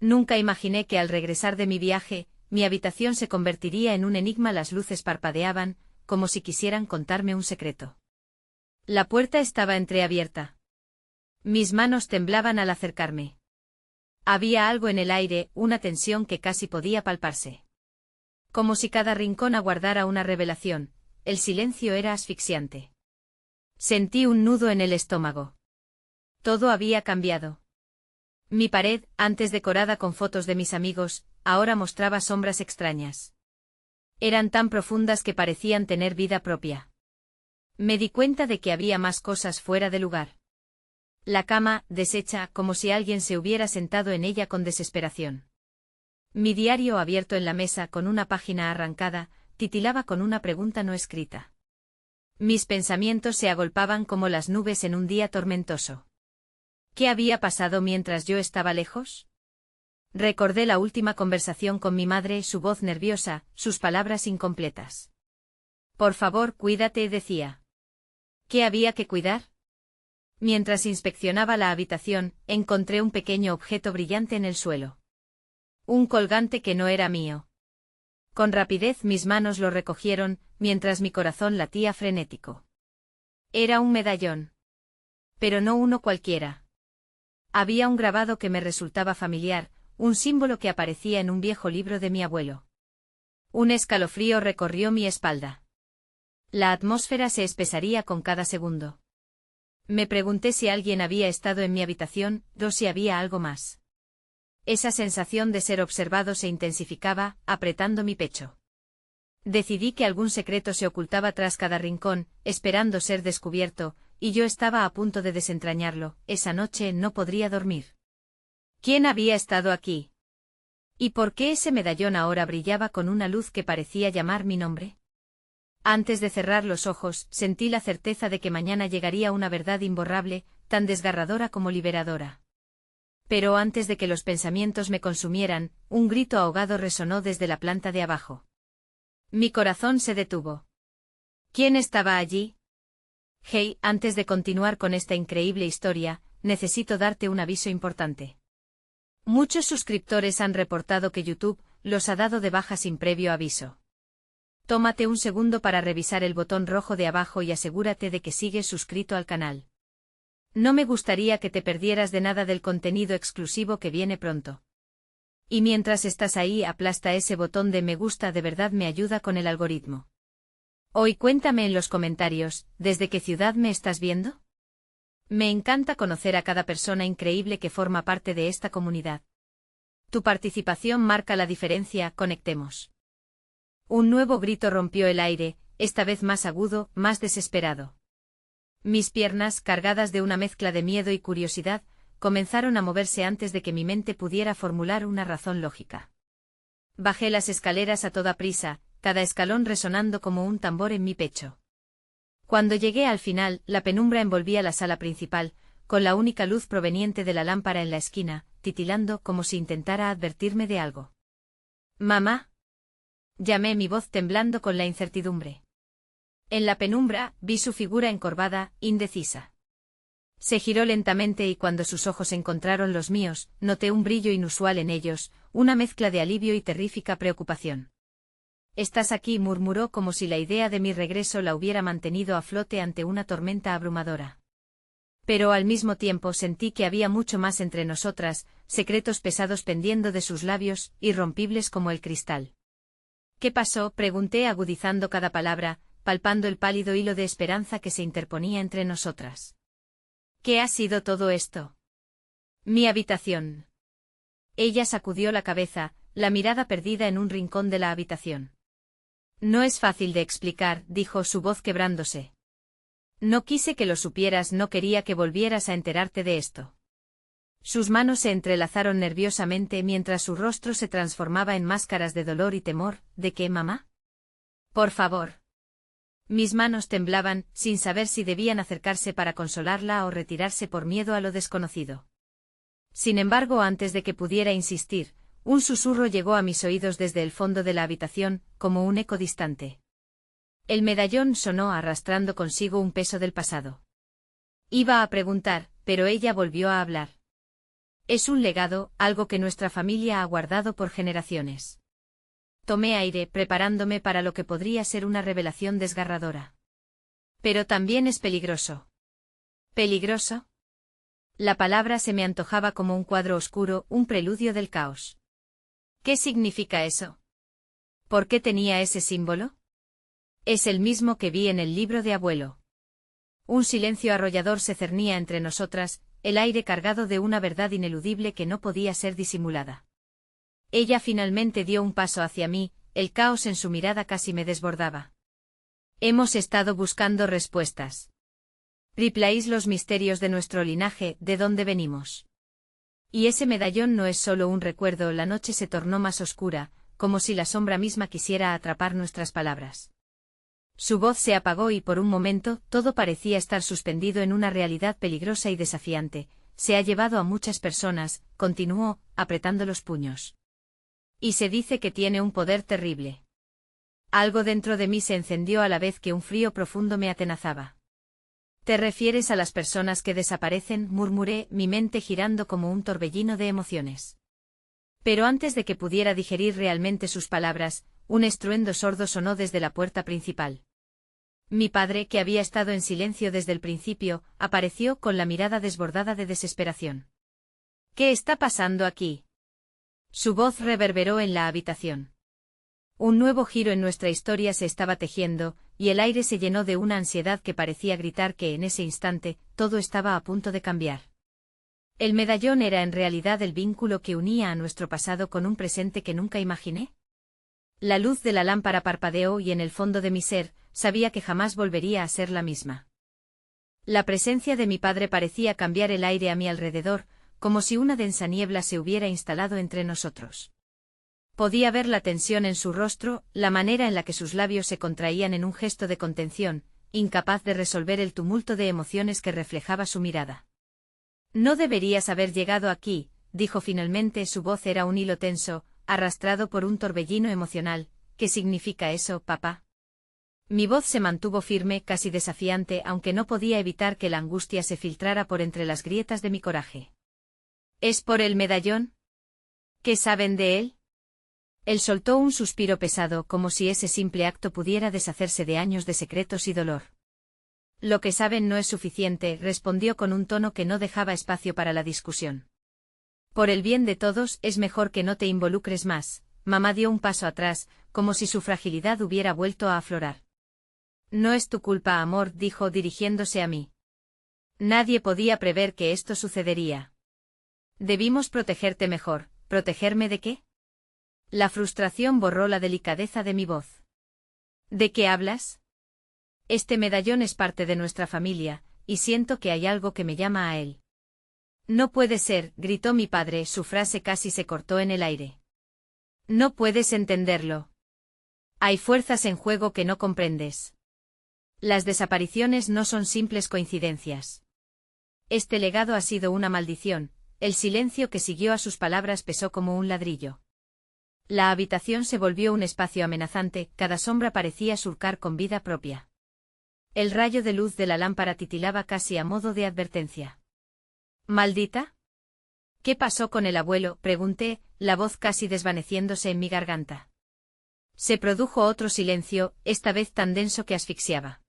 Nunca imaginé que al regresar de mi viaje, mi habitación se convertiría en un enigma. Las luces parpadeaban, como si quisieran contarme un secreto. La puerta estaba entreabierta. Mis manos temblaban al acercarme. Había algo en el aire, una tensión que casi podía palparse. Como si cada rincón aguardara una revelación, el silencio era asfixiante. Sentí un nudo en el estómago. Todo había cambiado. Mi pared, antes decorada con fotos de mis amigos, ahora mostraba sombras extrañas. Eran tan profundas que parecían tener vida propia. Me di cuenta de que había más cosas fuera de lugar. La cama, deshecha, como si alguien se hubiera sentado en ella con desesperación. Mi diario abierto en la mesa con una página arrancada, titilaba con una pregunta no escrita. Mis pensamientos se agolpaban como las nubes en un día tormentoso. ¿Qué había pasado mientras yo estaba lejos? Recordé la última conversación con mi madre, su voz nerviosa, sus palabras incompletas. Por favor, cuídate, decía. ¿Qué había que cuidar? Mientras inspeccionaba la habitación, encontré un pequeño objeto brillante en el suelo. Un colgante que no era mío. Con rapidez mis manos lo recogieron, mientras mi corazón latía frenético. Era un medallón. Pero no uno cualquiera. Había un grabado que me resultaba familiar, un símbolo que aparecía en un viejo libro de mi abuelo. Un escalofrío recorrió mi espalda. La atmósfera se espesaría con cada segundo. Me pregunté si alguien había estado en mi habitación, o si había algo más. Esa sensación de ser observado se intensificaba, apretando mi pecho. Decidí que algún secreto se ocultaba tras cada rincón, esperando ser descubierto, y yo estaba a punto de desentrañarlo. Esa noche no podría dormir. ¿Quién había estado aquí? ¿Y por qué ese medallón ahora brillaba con una luz que parecía llamar mi nombre? Antes de cerrar los ojos, sentí la certeza de que mañana llegaría una verdad imborrable, tan desgarradora como liberadora. Pero antes de que los pensamientos me consumieran, un grito ahogado resonó desde la planta de abajo. Mi corazón se detuvo. ¿Quién estaba allí? Hey, antes de continuar con esta increíble historia, necesito darte un aviso importante. Muchos suscriptores han reportado que YouTube los ha dado de baja sin previo aviso. Tómate un segundo para revisar el botón rojo de abajo y asegúrate de que sigues suscrito al canal. No me gustaría que te perdieras de nada del contenido exclusivo que viene pronto. Y mientras estás ahí, aplasta ese botón de me gusta, de verdad me ayuda con el algoritmo. Hoy cuéntame en los comentarios, ¿desde qué ciudad me estás viendo? Me encanta conocer a cada persona increíble que forma parte de esta comunidad. Tu participación marca la diferencia, conectemos. Un nuevo grito rompió el aire, esta vez más agudo, más desesperado. Mis piernas, cargadas de una mezcla de miedo y curiosidad, comenzaron a moverse antes de que mi mente pudiera formular una razón lógica. Bajé las escaleras a toda prisa, cada escalón resonando como un tambor en mi pecho. Cuando llegué al final, la penumbra envolvía la sala principal, con la única luz proveniente de la lámpara en la esquina, titilando como si intentara advertirme de algo. «Mamá», llamé, mi voz temblando con la incertidumbre. En la penumbra, vi su figura encorvada, indecisa. Se giró lentamente y cuando sus ojos encontraron los míos, noté un brillo inusual en ellos, una mezcla de alivio y terrífica preocupación. «Estás aquí», murmuró como si la idea de mi regreso la hubiera mantenido a flote ante una tormenta abrumadora. Pero al mismo tiempo sentí que había mucho más entre nosotras, secretos pesados pendiendo de sus labios, irrompibles como el cristal. «¿Qué pasó?», pregunté agudizando cada palabra, palpando el pálido hilo de esperanza que se interponía entre nosotras. «¿Qué ha sido todo esto?». «Mi habitación». Ella sacudió la cabeza, la mirada perdida en un rincón de la habitación. «No es fácil de explicar», dijo, su voz quebrándose. «No quise que lo supieras, no quería que volvieras a enterarte de esto». Sus manos se entrelazaron nerviosamente mientras su rostro se transformaba en máscaras de dolor y temor. «¿De qué, mamá?». «Por favor». Mis manos temblaban, sin saber si debían acercarse para consolarla o retirarse por miedo a lo desconocido. Sin embargo, antes de que pudiera insistir, un susurro llegó a mis oídos desde el fondo de la habitación, como un eco distante. El medallón sonó arrastrando consigo un peso del pasado. Iba a preguntar, pero ella volvió a hablar. Es un legado, algo que nuestra familia ha guardado por generaciones. Tomé aire, preparándome para lo que podría ser una revelación desgarradora. Pero también es peligroso. ¿Peligroso? La palabra se me antojaba como un cuadro oscuro, un preludio del caos. ¿Qué significa eso? ¿Por qué tenía ese símbolo? Es el mismo que vi en el libro de abuelo. Un silencio arrollador se cernía entre nosotras, el aire cargado de una verdad ineludible que no podía ser disimulada. Ella finalmente dio un paso hacia mí, el caos en su mirada casi me desbordaba. Hemos estado buscando respuestas. Repláis los misterios de nuestro linaje, de dónde venimos. Y ese medallón no es solo un recuerdo, la noche se tornó más oscura, como si la sombra misma quisiera atrapar nuestras palabras. Su voz se apagó y por un momento todo parecía estar suspendido en una realidad peligrosa y desafiante. Se ha llevado a muchas personas, continuó, apretando los puños. Y se dice que tiene un poder terrible. Algo dentro de mí se encendió a la vez que un frío profundo me atenazaba. ¿Te refieres a las personas que desaparecen?, murmuré, mi mente girando como un torbellino de emociones. Pero antes de que pudiera digerir realmente sus palabras, un estruendo sordo sonó desde la puerta principal. Mi padre, que había estado en silencio desde el principio, apareció con la mirada desbordada de desesperación. ¿Qué está pasando aquí? Su voz reverberó en la habitación. Un nuevo giro en nuestra historia se estaba tejiendo, y el aire se llenó de una ansiedad que parecía gritar que en ese instante, todo estaba a punto de cambiar. ¿El medallón era en realidad el vínculo que unía a nuestro pasado con un presente que nunca imaginé? La luz de la lámpara parpadeó y en el fondo de mi ser, sabía que jamás volvería a ser la misma. La presencia de mi padre parecía cambiar el aire a mi alrededor, como si una densa niebla se hubiera instalado entre nosotros. Podía ver la tensión en su rostro, la manera en la que sus labios se contraían en un gesto de contención, incapaz de resolver el tumulto de emociones que reflejaba su mirada. No deberías haber llegado aquí, dijo finalmente, su voz era un hilo tenso, arrastrado por un torbellino emocional. ¿Qué significa eso, papá? Mi voz se mantuvo firme, casi desafiante, aunque no podía evitar que la angustia se filtrara por entre las grietas de mi coraje. ¿Es por el medallón? ¿Qué saben de él? Él soltó un suspiro pesado, como si ese simple acto pudiera deshacerse de años de secretos y dolor. Lo que saben no es suficiente, respondió con un tono que no dejaba espacio para la discusión. Por el bien de todos, es mejor que no te involucres más. Mamá dio un paso atrás, como si su fragilidad hubiera vuelto a aflorar. No es tu culpa, amor, dijo dirigiéndose a mí. Nadie podía prever que esto sucedería. Debimos protegerte mejor. ¿Protegerme de qué? La frustración borró la delicadeza de mi voz. ¿De qué hablas? Este medallón es parte de nuestra familia, y siento que hay algo que me llama a él. No puede ser, gritó mi padre, su frase casi se cortó en el aire. No puedes entenderlo. Hay fuerzas en juego que no comprendes. Las desapariciones no son simples coincidencias. Este legado ha sido una maldición. El silencio que siguió a sus palabras pesó como un ladrillo. La habitación se volvió un espacio amenazante, cada sombra parecía surcar con vida propia. El rayo de luz de la lámpara titilaba casi a modo de advertencia. ¿Maldita? ¿Qué pasó con el abuelo?, pregunté, la voz casi desvaneciéndose en mi garganta. Se produjo otro silencio, esta vez tan denso que asfixiaba.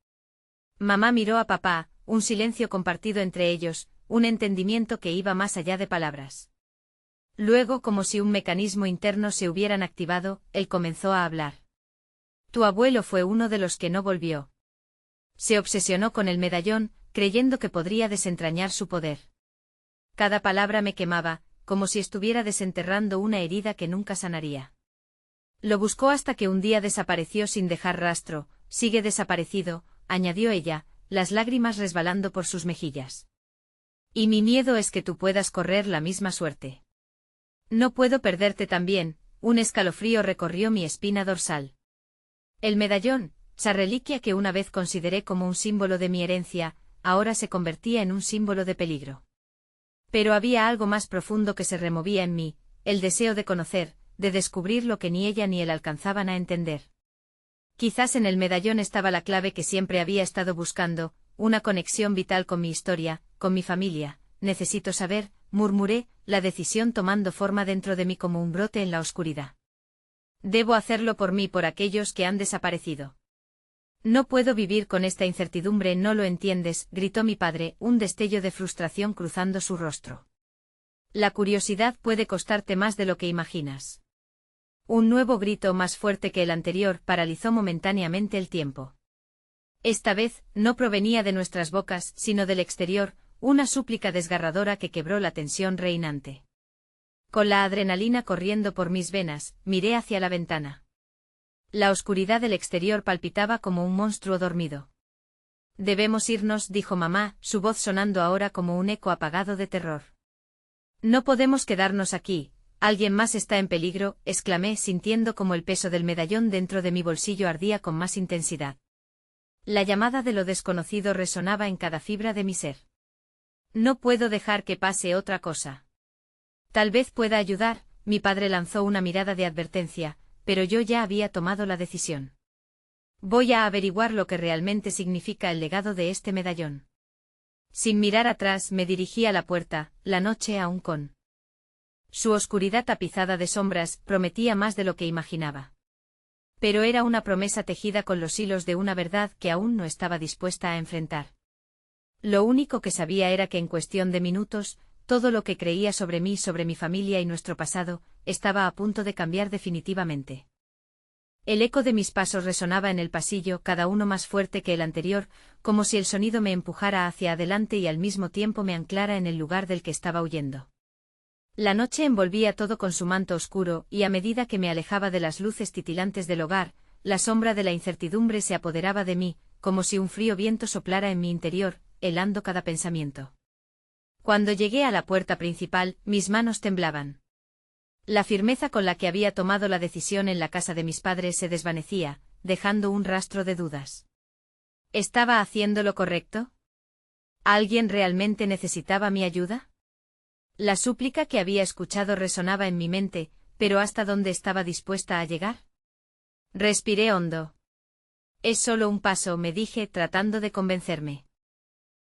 Mamá miró a papá, un silencio compartido entre ellos, un entendimiento que iba más allá de palabras. Luego, como si un mecanismo interno se hubieran activado, él comenzó a hablar. Tu abuelo fue uno de los que no volvió. Se obsesionó con el medallón, creyendo que podría desentrañar su poder. Cada palabra me quemaba, como si estuviera desenterrando una herida que nunca sanaría. Lo buscó hasta que un día desapareció sin dejar rastro. Sigue desaparecido, añadió ella, las lágrimas resbalando por sus mejillas. Y mi miedo es que tú puedas correr la misma suerte. No puedo perderte también, un escalofrío recorrió mi espina dorsal. El medallón, esa reliquia que una vez consideré como un símbolo de mi herencia, ahora se convertía en un símbolo de peligro. Pero había algo más profundo que se removía en mí, el deseo de conocer, de descubrir lo que ni ella ni él alcanzaban a entender. Quizás en el medallón estaba la clave que siempre había estado buscando, una conexión vital con mi historia, con mi familia. Necesito saber, murmuré, la decisión tomando forma dentro de mí como un brote en la oscuridad. Debo hacerlo por mí y por aquellos que han desaparecido. No puedo vivir con esta incertidumbre, no lo entiendes, gritó mi padre, un destello de frustración cruzando su rostro. La curiosidad puede costarte más de lo que imaginas. Un nuevo grito más fuerte que el anterior paralizó momentáneamente el tiempo. Esta vez, no provenía de nuestras bocas, sino del exterior, una súplica desgarradora que quebró la tensión reinante. Con la adrenalina corriendo por mis venas, miré hacia la ventana. La oscuridad del exterior palpitaba como un monstruo dormido. Debemos irnos, dijo mamá, su voz sonando ahora como un eco apagado de terror. No podemos quedarnos aquí, alguien más está en peligro, exclamé sintiendo como el peso del medallón dentro de mi bolsillo ardía con más intensidad. La llamada de lo desconocido resonaba en cada fibra de mi ser. No puedo dejar que pase otra cosa. Tal vez pueda ayudar, mi padre lanzó una mirada de advertencia, pero yo ya había tomado la decisión. Voy a averiguar lo que realmente significa el legado de este medallón. Sin mirar atrás me dirigí a la puerta, la noche aún con su oscuridad tapizada de sombras prometía más de lo que imaginaba. Pero era una promesa tejida con los hilos de una verdad que aún no estaba dispuesta a enfrentar. Lo único que sabía era que en cuestión de minutos, todo lo que creía sobre mí, sobre mi familia y nuestro pasado, estaba a punto de cambiar definitivamente. El eco de mis pasos resonaba en el pasillo, cada uno más fuerte que el anterior, como si el sonido me empujara hacia adelante y al mismo tiempo me anclara en el lugar del que estaba huyendo. La noche envolvía todo con su manto oscuro, y a medida que me alejaba de las luces titilantes del hogar, la sombra de la incertidumbre se apoderaba de mí, como si un frío viento soplara en mi interior, helando cada pensamiento. Cuando llegué a la puerta principal, mis manos temblaban. La firmeza con la que había tomado la decisión en la casa de mis padres se desvanecía, dejando un rastro de dudas. ¿Estaba haciendo lo correcto? ¿Alguien realmente necesitaba mi ayuda? La súplica que había escuchado resonaba en mi mente, pero ¿hasta dónde estaba dispuesta a llegar? Respiré hondo. Es solo un paso, me dije, tratando de convencerme.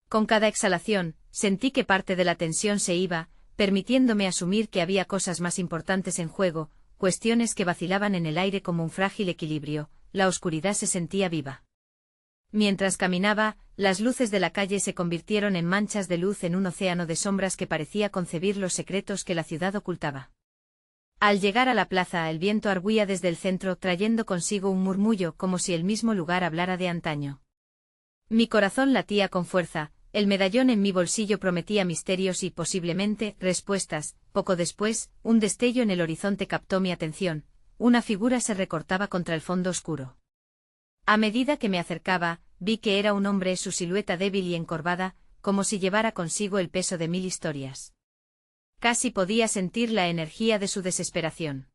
Con cada exhalación, sentí que parte de la tensión se iba, permitiéndome asumir que había cosas más importantes en juego, cuestiones que vacilaban en el aire como un frágil equilibrio. La oscuridad se sentía viva. Mientras caminaba, las luces de la calle se convirtieron en manchas de luz en un océano de sombras que parecía concebir los secretos que la ciudad ocultaba. Al llegar a la plaza, el viento argüía desde el centro trayendo consigo un murmullo como si el mismo lugar hablara de antaño. Mi corazón latía con fuerza, el medallón en mi bolsillo prometía misterios y, posiblemente, respuestas. Poco después, un destello en el horizonte captó mi atención, una figura se recortaba contra el fondo oscuro. A medida que me acercaba, vi que era un hombre, su silueta débil y encorvada, como si llevara consigo el peso de 1000 historias. Casi podía sentir la energía de su desesperación.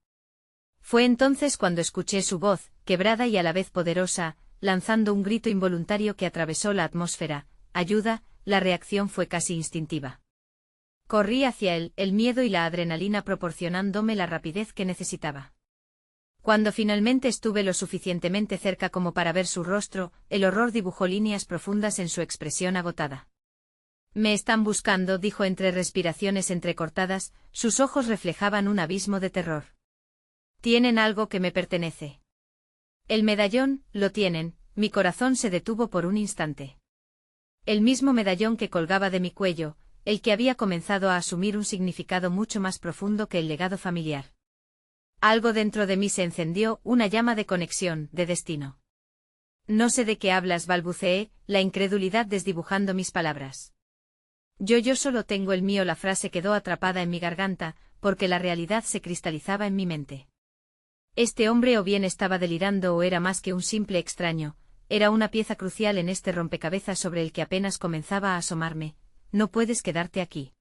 Fue entonces cuando escuché su voz, quebrada y a la vez poderosa, lanzando un grito involuntario que atravesó la atmósfera. Ayuda, la reacción fue casi instintiva. Corrí hacia él, el miedo y la adrenalina proporcionándome la rapidez que necesitaba. Cuando finalmente estuve lo suficientemente cerca como para ver su rostro, el horror dibujó líneas profundas en su expresión agotada. Me están buscando, dijo entre respiraciones entrecortadas, sus ojos reflejaban un abismo de terror. Tienen algo que me pertenece. El medallón, lo tienen, mi corazón se detuvo por un instante. El mismo medallón que colgaba de mi cuello, el que había comenzado a asumir un significado mucho más profundo que el legado familiar. Algo dentro de mí se encendió, una llama de conexión, de destino. No sé de qué hablas, balbuceé, la incredulidad desdibujando mis palabras. Yo solo tengo el mío. La frase quedó atrapada en mi garganta, porque la realidad se cristalizaba en mi mente. Este hombre o bien estaba delirando o era más que un simple extraño, era una pieza crucial en este rompecabezas sobre el que apenas comenzaba a asomarme. No puedes quedarte aquí.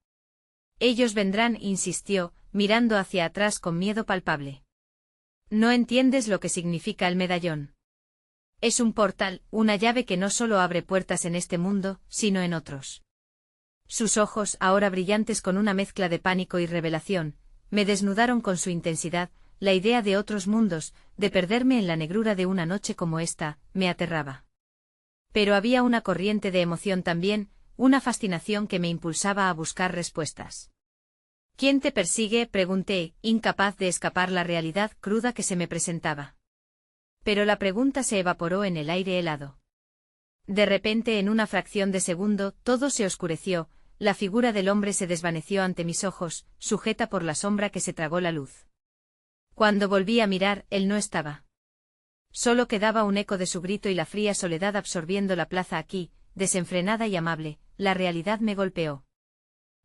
Ellos vendrán, insistió, mirando hacia atrás con miedo palpable. No entiendes lo que significa el medallón. Es un portal, una llave que no solo abre puertas en este mundo, sino en otros. Sus ojos, ahora brillantes con una mezcla de pánico y revelación, me desnudaron con su intensidad. La idea de otros mundos, de perderme en la negrura de una noche como esta, me aterraba. Pero había una corriente de emoción también, una fascinación que me impulsaba a buscar respuestas. ¿Quién te persigue?, pregunté, incapaz de escapar la realidad cruda que se me presentaba. Pero la pregunta se evaporó en el aire helado. De repente, en una fracción de segundo, todo se oscureció, la figura del hombre se desvaneció ante mis ojos, sujeta por la sombra que se tragó la luz. Cuando volví a mirar, él no estaba. Solo quedaba un eco de su grito y la fría soledad absorbiendo la plaza aquí, desenfrenada y amable. La realidad me golpeó.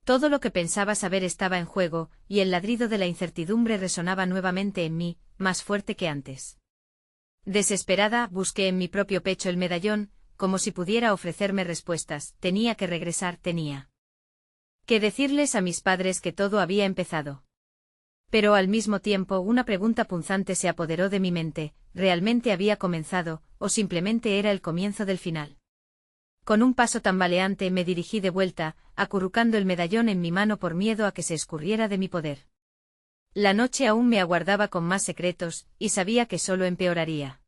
Todo lo que pensaba saber estaba en juego, y el ladrido de la incertidumbre resonaba nuevamente en mí, más fuerte que antes. Desesperada, busqué en mi propio pecho el medallón, como si pudiera ofrecerme respuestas. Tenía que regresar, tenía que decirles a mis padres que todo había empezado. Pero al mismo tiempo una pregunta punzante se apoderó de mi mente: ¿realmente había comenzado, o simplemente era el comienzo del final? Con un paso tambaleante me dirigí de vuelta, acurrucando el medallón en mi mano por miedo a que se escurriera de mi poder. La noche aún me aguardaba con más secretos, y sabía que solo empeoraría.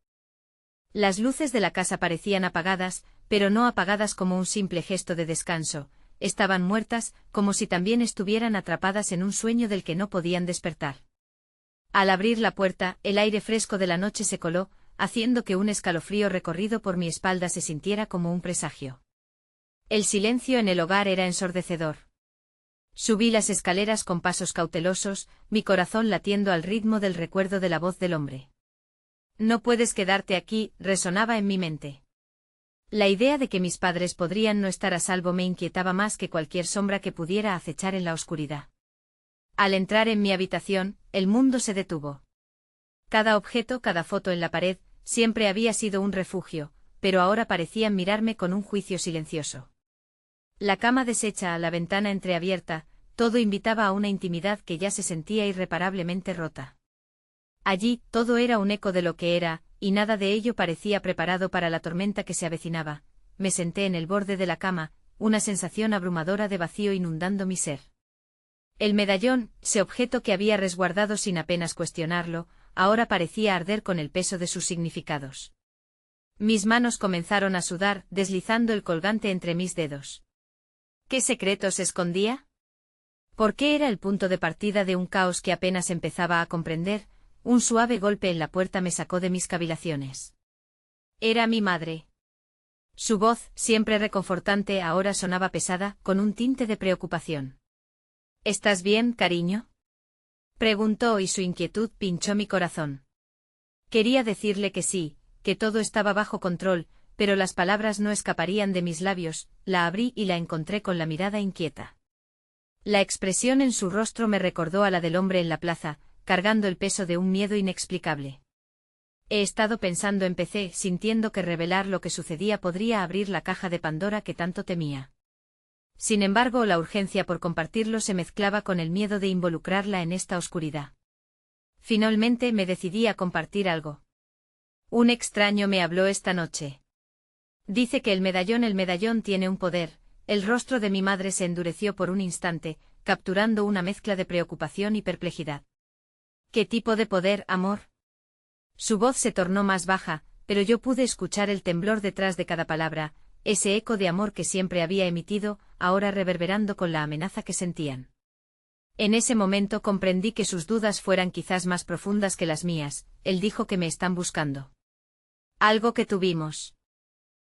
Las luces de la casa parecían apagadas, pero no apagadas como un simple gesto de descanso. Estaban muertas, como si también estuvieran atrapadas en un sueño del que no podían despertar. Al abrir la puerta, el aire fresco de la noche se coló, haciendo que un escalofrío recorrido por mi espalda se sintiera como un presagio. El silencio en el hogar era ensordecedor. Subí las escaleras con pasos cautelosos, mi corazón latiendo al ritmo del recuerdo de la voz del hombre. «No puedes quedarte aquí», resonaba en mi mente. La idea de que mis padres podrían no estar a salvo me inquietaba más que cualquier sombra que pudiera acechar en la oscuridad. Al entrar en mi habitación, el mundo se detuvo. Cada objeto, cada foto en la pared, siempre había sido un refugio, pero ahora parecían mirarme con un juicio silencioso. La cama deshecha, la ventana entreabierta, todo invitaba a una intimidad que ya se sentía irreparablemente rota. Allí, todo era un eco de lo que era, y nada de ello parecía preparado para la tormenta que se avecinaba. Me senté en el borde de la cama, una sensación abrumadora de vacío inundando mi ser. El medallón, ese objeto que había resguardado sin apenas cuestionarlo, ahora parecía arder con el peso de sus significados. Mis manos comenzaron a sudar, deslizando el colgante entre mis dedos. ¿Qué secretos escondía? ¿Por qué era el punto de partida de un caos que apenas empezaba a comprender? Un suave golpe en la puerta me sacó de mis cavilaciones. Era mi madre. Su voz, siempre reconfortante, ahora sonaba pesada, con un tinte de preocupación. ¿Estás bien, cariño?, preguntó, y su inquietud pinchó mi corazón. Quería decirle que sí, que todo estaba bajo control, pero las palabras no escaparían de mis labios. La abrí y la encontré con la mirada inquieta. La expresión en su rostro me recordó a la del hombre en la plaza, cargando el peso de un miedo inexplicable. He estado pensando, empecé, sintiendo que revelar lo que sucedía podría abrir la caja de Pandora que tanto temía. Sin embargo, la urgencia por compartirlo se mezclaba con el miedo de involucrarla en esta oscuridad. Finalmente me decidí a compartir algo. Un extraño me habló esta noche. Dice que el medallón tiene un poder. El rostro de mi madre se endureció por un instante, capturando una mezcla de preocupación y perplejidad. ¿Qué tipo de poder, amor? Su voz se tornó más baja, pero yo pude escuchar el temblor detrás de cada palabra, ese eco de amor que siempre había emitido, ahora reverberando con la amenaza que sentían. En ese momento comprendí que sus dudas fueran quizás más profundas que las mías. Él dijo que me están buscando. Algo que tuvimos.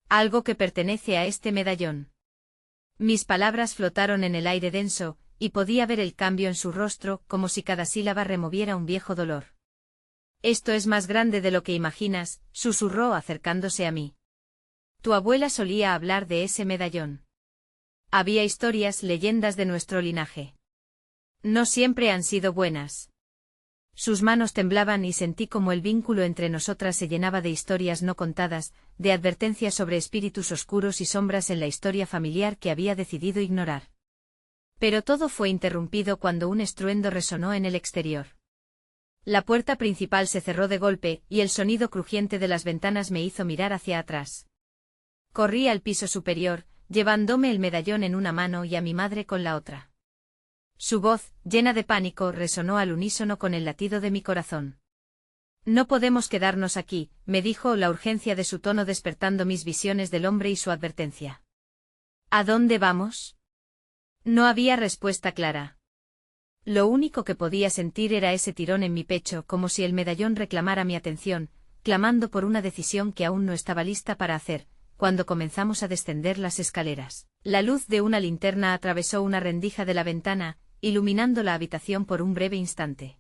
Algo que pertenece a este medallón. Mis palabras flotaron en el aire denso, y podía ver el cambio en su rostro, como si cada sílaba removiera un viejo dolor. Esto es más grande de lo que imaginas, susurró acercándose a mí. Tu abuela solía hablar de ese medallón. Había historias, leyendas de nuestro linaje. No siempre han sido buenas. Sus manos temblaban y sentí como el vínculo entre nosotras se llenaba de historias no contadas, de advertencias sobre espíritus oscuros y sombras en la historia familiar que había decidido ignorar. Pero todo fue interrumpido cuando un estruendo resonó en el exterior. La puerta principal se cerró de golpe, y el sonido crujiente de las ventanas me hizo mirar hacia atrás. Corrí al piso superior, llevándome el medallón en una mano y a mi madre con la otra. Su voz, llena de pánico, resonó al unísono con el latido de mi corazón. No podemos quedarnos aquí, me dijo, la urgencia de su tono despertando mis visiones del hombre y su advertencia. ¿A dónde vamos? No había respuesta clara. Lo único que podía sentir era ese tirón en mi pecho, como si el medallón reclamara mi atención, clamando por una decisión que aún no estaba lista para hacer. Cuando comenzamos a descender las escaleras, la luz de una linterna atravesó una rendija de la ventana, iluminando la habitación por un breve instante.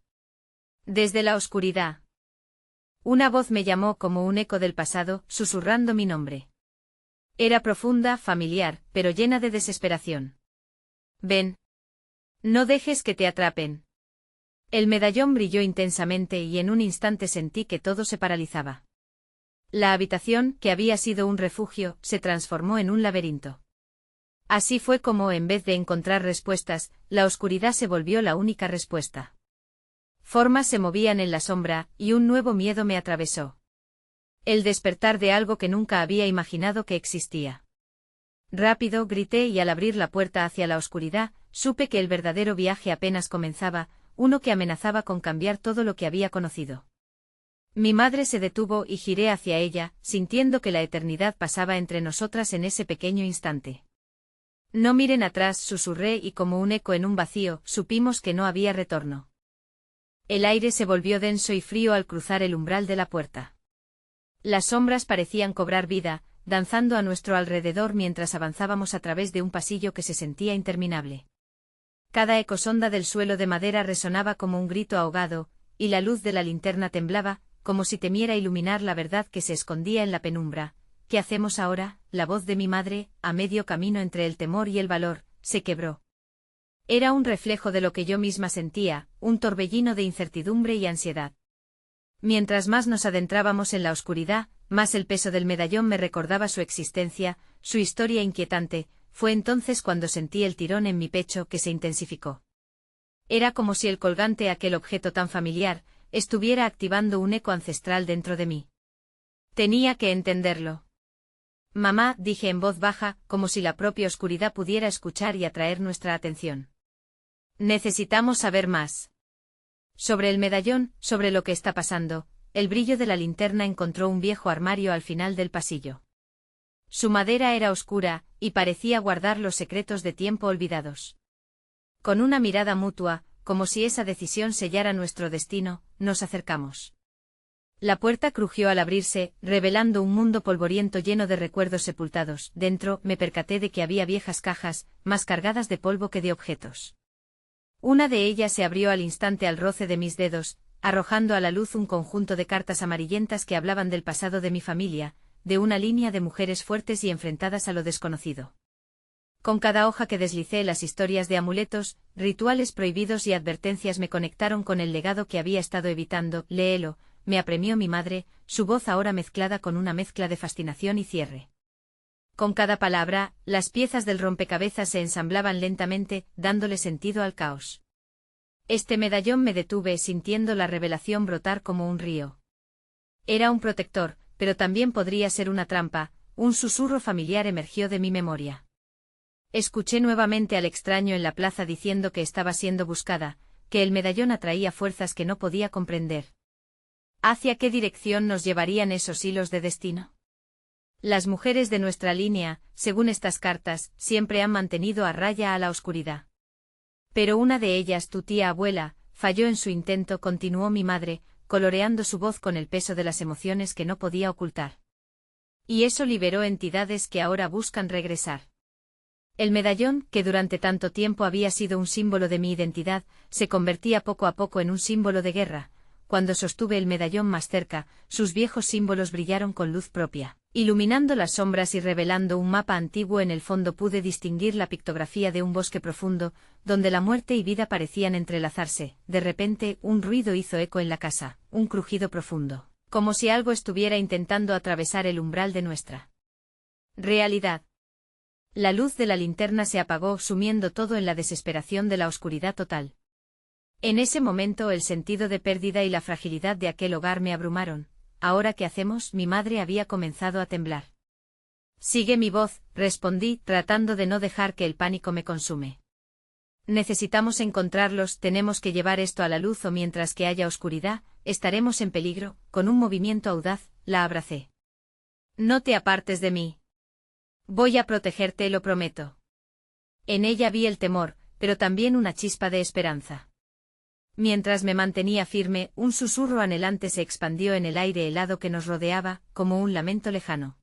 Desde la oscuridad, una voz me llamó como un eco del pasado, susurrando mi nombre. Era profunda, familiar, pero llena de desesperación. Ven. No dejes que te atrapen. El medallón brilló intensamente y en un instante sentí que todo se paralizaba. La habitación, que había sido un refugio, se transformó en un laberinto. Así fue como, en vez de encontrar respuestas, la oscuridad se volvió la única respuesta. Formas se movían en la sombra, y un nuevo miedo me atravesó. El despertar de algo que nunca había imaginado que existía. Rápido, grité y al abrir la puerta hacia la oscuridad, supe que el verdadero viaje apenas comenzaba, uno que amenazaba con cambiar todo lo que había conocido. Mi madre se detuvo y giré hacia ella, sintiendo que la eternidad pasaba entre nosotras en ese pequeño instante. No miren atrás, susurré y como un eco en un vacío, supimos que no había retorno. El aire se volvió denso y frío al cruzar el umbral de la puerta. Las sombras parecían cobrar vida, danzando a nuestro alrededor mientras avanzábamos a través de un pasillo que se sentía interminable. Cada ecosonda del suelo de madera resonaba como un grito ahogado, y la luz de la linterna temblaba, como si temiera iluminar la verdad que se escondía en la penumbra. ¿Qué hacemos ahora? La voz de mi madre, a medio camino entre el temor y el valor, se quebró. Era un reflejo de lo que yo misma sentía, un torbellino de incertidumbre y ansiedad. Mientras más nos adentrábamos en la oscuridad, más el peso del medallón me recordaba su existencia, su historia inquietante. Fue entonces cuando sentí el tirón en mi pecho que se intensificó. Era como si el colgante, aquel objeto tan familiar, estuviera activando un eco ancestral dentro de mí. Tenía que entenderlo. Mamá, dije en voz baja, como si la propia oscuridad pudiera escuchar y atraer nuestra atención. Necesitamos saber más. Sobre el medallón, sobre lo que está pasando, el brillo de la linterna encontró un viejo armario al final del pasillo. Su madera era oscura, y parecía guardar los secretos de tiempo olvidados. Con una mirada mutua, como si esa decisión sellara nuestro destino, nos acercamos. La puerta crujió al abrirse, revelando un mundo polvoriento lleno de recuerdos sepultados. Dentro, me percaté de que había viejas cajas, más cargadas de polvo que de objetos. Una de ellas se abrió al instante al roce de mis dedos, arrojando a la luz un conjunto de cartas amarillentas que hablaban del pasado de mi familia, de una línea de mujeres fuertes y enfrentadas a lo desconocido. Con cada hoja que deslicé, las historias de amuletos, rituales prohibidos y advertencias me conectaron con el legado que había estado evitando. Léelo, me apremió mi madre, su voz ahora mezclada con una mezcla de fascinación y cierre. Con cada palabra, las piezas del rompecabezas se ensamblaban lentamente, dándole sentido al caos. Este medallón, me detuve sintiendo la revelación brotar como un río. Era un protector, pero también podría ser una trampa. Un susurro familiar emergió de mi memoria. Escuché nuevamente al extraño en la plaza diciendo que estaba siendo buscada, que el medallón atraía fuerzas que no podía comprender. ¿Hacia qué dirección nos llevarían esos hilos de destino? Las mujeres de nuestra línea, según estas cartas, siempre han mantenido a raya a la oscuridad. Pero una de ellas, tu tía abuela, falló en su intento, continuó mi madre, coloreando su voz con el peso de las emociones que no podía ocultar. Y eso liberó entidades que ahora buscan regresar. El medallón, que durante tanto tiempo había sido un símbolo de mi identidad, se convertía poco a poco en un símbolo de guerra. Cuando sostuve el medallón más cerca, sus viejos símbolos brillaron con luz propia, iluminando las sombras y revelando un mapa antiguo. En el fondo pude distinguir la pictografía de un bosque profundo, donde la muerte y vida parecían entrelazarse. De repente, un ruido hizo eco en la casa, un crujido profundo, como si algo estuviera intentando atravesar el umbral de nuestra realidad. La luz de la linterna se apagó, sumiendo todo en la desesperación de la oscuridad total. En ese momento el sentido de pérdida y la fragilidad de aquel hogar me abrumaron. ¿Ahora qué hacemos? Mi madre había comenzado a temblar. Sigue mi voz, respondí, tratando de no dejar que el pánico me consume. Necesitamos encontrarlos, tenemos que llevar esto a la luz o mientras que haya oscuridad, estaremos en peligro. Con un movimiento audaz, la abracé. No te apartes de mí. Voy a protegerte, lo prometo. En ella vi el temor, pero también una chispa de esperanza. Mientras me mantenía firme, un susurro anhelante se expandió en el aire helado que nos rodeaba, como un lamento lejano.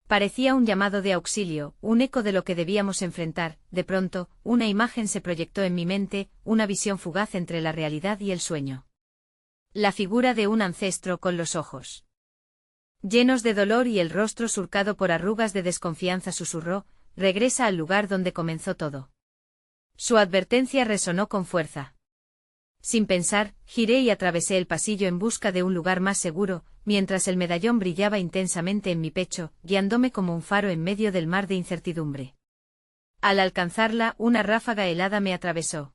Parecía un llamado de auxilio, un eco de lo que debíamos enfrentar. De pronto, una imagen se proyectó en mi mente, una visión fugaz entre la realidad y el sueño. La figura de un ancestro con los ojos llenos de dolor y el rostro surcado por arrugas de desconfianza susurró: regresa al lugar donde comenzó todo. Su advertencia resonó con fuerza. Sin pensar, giré y atravesé el pasillo en busca de un lugar más seguro, mientras el medallón brillaba intensamente en mi pecho, guiándome como un faro en medio del mar de incertidumbre. Al alcanzarla, una ráfaga helada me atravesó.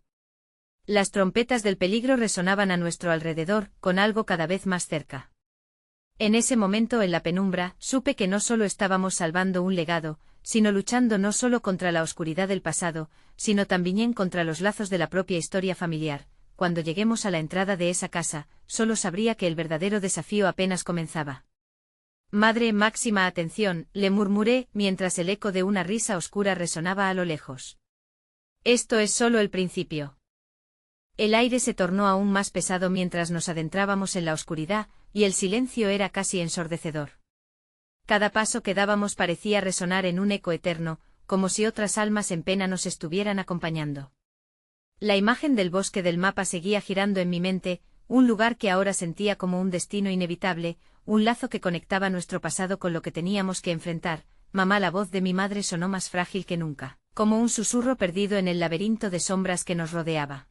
Las trompetas del peligro resonaban a nuestro alrededor, con algo cada vez más cerca. En ese momento en la penumbra, supe que no solo estábamos salvando un legado, sino luchando no solo contra la oscuridad del pasado, sino también contra los lazos de la propia historia familiar. Cuando lleguemos a la entrada de esa casa, solo sabría que el verdadero desafío apenas comenzaba. Madre, máxima atención, le murmuré, mientras el eco de una risa oscura resonaba a lo lejos. Esto es solo el principio. El aire se tornó aún más pesado mientras nos adentrábamos en la oscuridad, y el silencio era casi ensordecedor. Cada paso que dábamos parecía resonar en un eco eterno, como si otras almas en pena nos estuvieran acompañando. La imagen del bosque del mapa seguía girando en mi mente, un lugar que ahora sentía como un destino inevitable, un lazo que conectaba nuestro pasado con lo que teníamos que enfrentar. Mamá, la voz de mi madre sonó más frágil que nunca, como un susurro perdido en el laberinto de sombras que nos rodeaba.